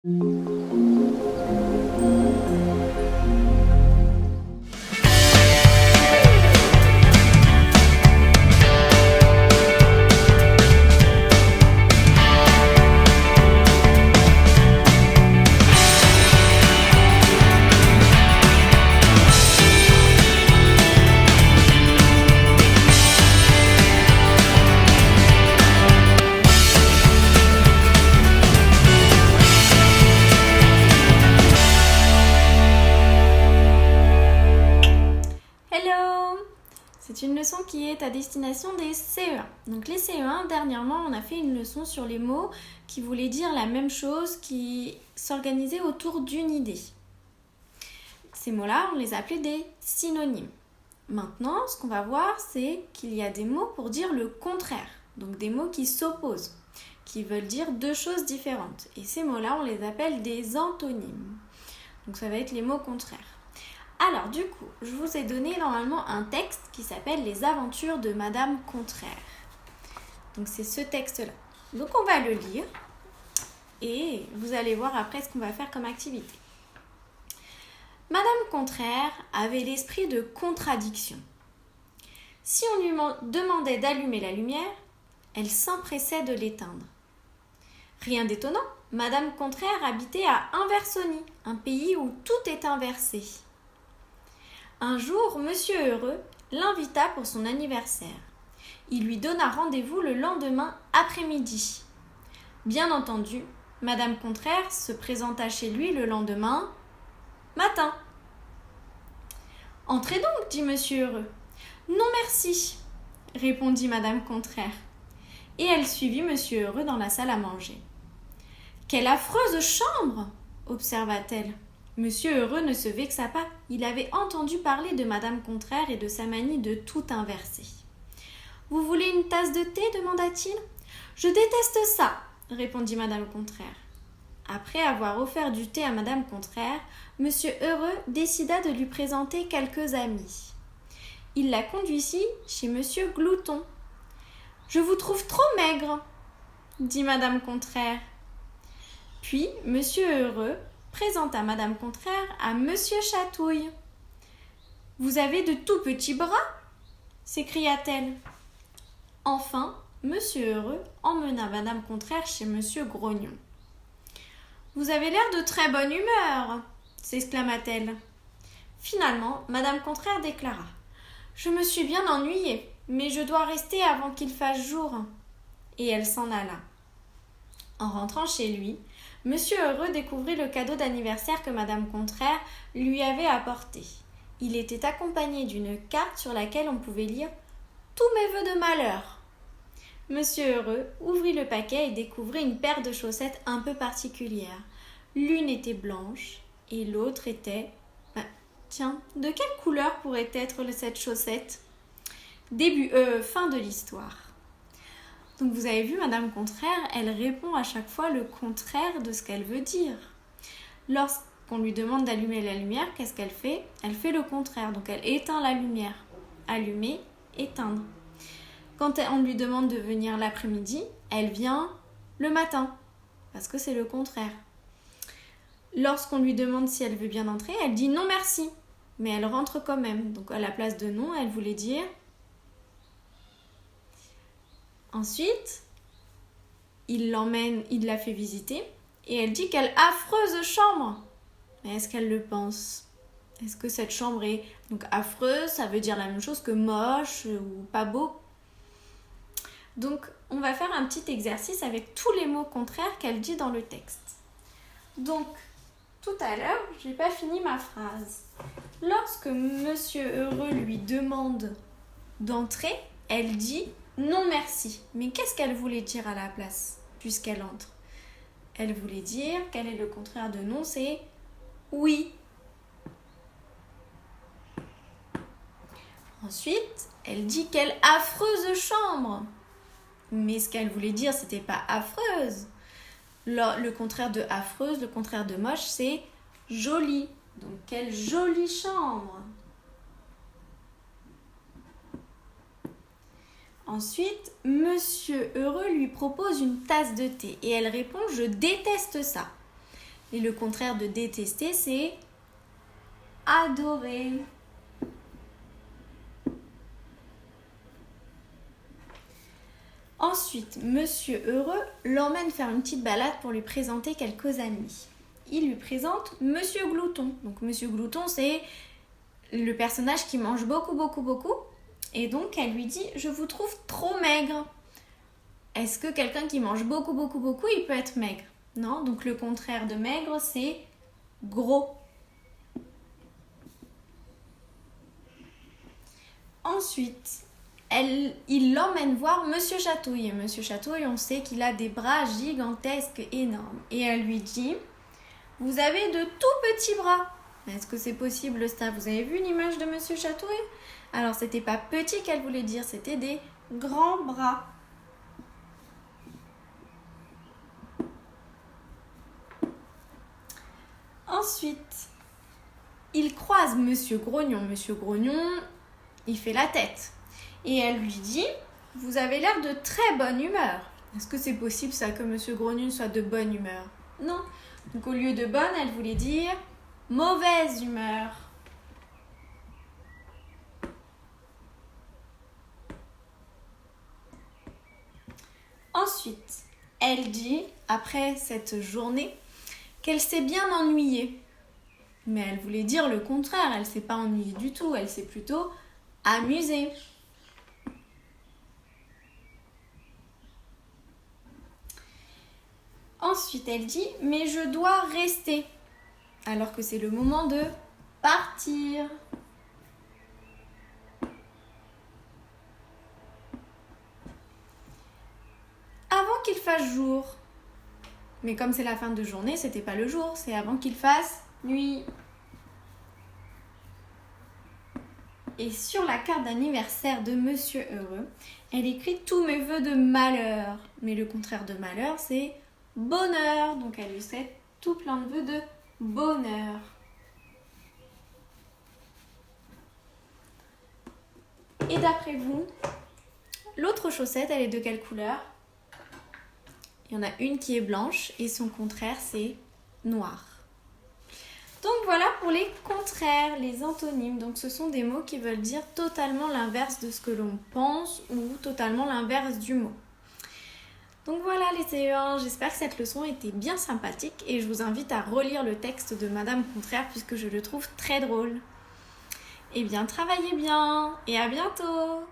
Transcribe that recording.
C'est une leçon qui est à destination des CE1. Donc les CE1, dernièrement, on a fait une leçon sur les mots qui voulaient dire la même chose, qui s'organisaient autour d'une idée. Ces mots-là, on les appelait des synonymes. Maintenant, ce qu'on va voir, c'est qu'il y a des mots pour dire le contraire. Donc des mots qui s'opposent, qui veulent dire deux choses différentes. Et ces mots-là, on les appelle des antonymes. Donc ça va être les mots contraires. Alors du coup, je vous ai donné normalement un texte qui s'appelle « Les aventures de Madame Contraire ». Donc c'est ce texte-là. Donc on va le lire et vous allez voir après ce qu'on va faire comme activité. Madame Contraire avait l'esprit de contradiction. Si on lui demandait d'allumer la lumière, elle s'empressait de l'éteindre. Rien d'étonnant, Madame Contraire habitait à Inversony, un pays où tout est inversé. Un jour, Monsieur Heureux l'invita pour son anniversaire. Il lui donna rendez-vous le lendemain après-midi. Bien entendu, Madame Contraire se présenta chez lui le lendemain matin. « Entrez donc, dit Monsieur Heureux. »« Non, merci, répondit Madame Contraire. Et elle suivit Monsieur Heureux dans la salle à manger. « Quelle affreuse chambre !» observa-t-elle. Monsieur Heureux ne se vexa pas, il avait entendu parler de Madame Contraire et de sa manie de tout inverser. « Vous voulez une tasse de thé » demanda-t-il. « Je déteste ça » répondit Madame Contraire. Après avoir offert du thé à Madame Contraire, Monsieur Heureux décida de lui présenter quelques amis. Il la conduisit chez Monsieur Glouton. « Je vous trouve trop maigre » dit Madame Contraire. Puis Monsieur Heureux présenta Madame Contraire à Monsieur Chatouille. « Vous avez de tout petits bras » s'écria-t-elle. Enfin, Monsieur Heureux emmena Madame Contraire chez Monsieur Grognon. « Vous avez l'air de très bonne humeur » s'exclama-t-elle. Finalement, Madame Contraire déclara « Je me suis bien ennuyée, mais je dois rester avant qu'il fasse jour. » Et elle s'en alla. En rentrant chez lui, Monsieur Heureux découvrit le cadeau d'anniversaire que Madame Contraire lui avait apporté. Il était accompagné d'une carte sur laquelle on pouvait lire « Tous mes vœux de malheur ». Monsieur Heureux ouvrit le paquet et découvrit une paire de chaussettes un peu particulière. L'une était blanche et l'autre était... Tiens, de quelle couleur pourrait être cette chaussette ? Fin de l'histoire. Donc vous avez vu, Madame Contraire, elle répond à chaque fois le contraire de ce qu'elle veut dire. Lorsqu'on lui demande d'allumer la lumière, qu'est-ce qu'elle fait ? Elle fait le contraire, donc elle éteint la lumière. Allumer, éteindre. Quand on lui demande de venir l'après-midi, elle vient le matin, parce que c'est le contraire. Lorsqu'on lui demande si elle veut bien entrer, elle dit non merci, mais elle rentre quand même. Donc à la place de non, elle voulait dire... Ensuite, il la fait visiter et elle dit quelle affreuse chambre. Mais est-ce qu'elle le pense ? Est-ce que cette chambre est donc affreuse ? Ça veut dire la même chose que moche ou pas beau. Donc, on va faire un petit exercice avec tous les mots contraires qu'elle dit dans le texte. Donc, tout à l'heure, je n'ai pas fini ma phrase. Lorsque Monsieur Heureux lui demande d'entrer, elle dit non merci. Mais qu'est-ce qu'elle voulait dire à la place, puisqu'elle entre ? Elle voulait dire, quel est le contraire de non ? C'est oui. Ensuite, elle dit quelle affreuse chambre. Mais ce qu'elle voulait dire, c'était pas affreuse. Le contraire de affreuse, le contraire de moche, c'est jolie. Donc, quelle jolie chambre. Ensuite, Monsieur Heureux lui propose une tasse de thé et elle répond « Je déteste ça ». Et le contraire de détester, c'est adorer. Ensuite, Monsieur Heureux l'emmène faire une petite balade pour lui présenter quelques amis. Il lui présente Monsieur Glouton. Donc Monsieur Glouton, c'est le personnage qui mange beaucoup, beaucoup, beaucoup. Et donc, elle lui dit « Je vous trouve trop maigre ». Est-ce que quelqu'un qui mange beaucoup, beaucoup, beaucoup, il peut être maigre? Non, donc le contraire de maigre, c'est gros. Ensuite, il l'emmène voir Monsieur Chatouille. Et Monsieur Chatouille, on sait qu'il a des bras gigantesques, énormes. Et elle lui dit « Vous avez de tout petits bras ». Est-ce que c'est possible ça? Vous avez vu une image de Monsieur Chatouille? Alors, c'était pas petit qu'elle voulait dire, c'était des grands bras. Ensuite, il croise Monsieur Grognon. Monsieur Grognon, il fait la tête. Et elle lui dit « Vous avez l'air de très bonne humeur ». Est-ce que c'est possible ça que Monsieur Grognon soit de bonne humeur? Non. Donc au lieu de bonne, elle voulait dire mauvaise humeur. Ensuite, elle dit, après cette journée, qu'elle s'est bien ennuyée. Mais elle voulait dire le contraire, elle ne s'est pas ennuyée du tout, elle s'est plutôt amusée. Ensuite, elle dit « Mais je dois rester », alors que c'est le moment de partir. Avant qu'il fasse jour. Mais comme c'est la fin de journée, c'était pas le jour, c'est avant qu'il fasse nuit. Et sur la carte d'anniversaire de Monsieur Heureux, elle écrit tous mes vœux de malheur. Mais le contraire de malheur, c'est bonheur. Donc elle lui souhaite tout plein de vœux de bonheur. Et d'après vous, l'autre chaussette, elle est de quelle couleur? Il y en a une qui est blanche et son contraire, c'est noir. Donc voilà pour les contraires, les antonymes. Donc ce sont des mots qui veulent dire totalement l'inverse de ce que l'on pense ou totalement l'inverse du mot. Donc voilà les CE1, j'espère que cette leçon était bien sympathique et je vous invite à relire le texte de Madame Contraire puisque je le trouve très drôle. Eh bien, travaillez bien et à bientôt!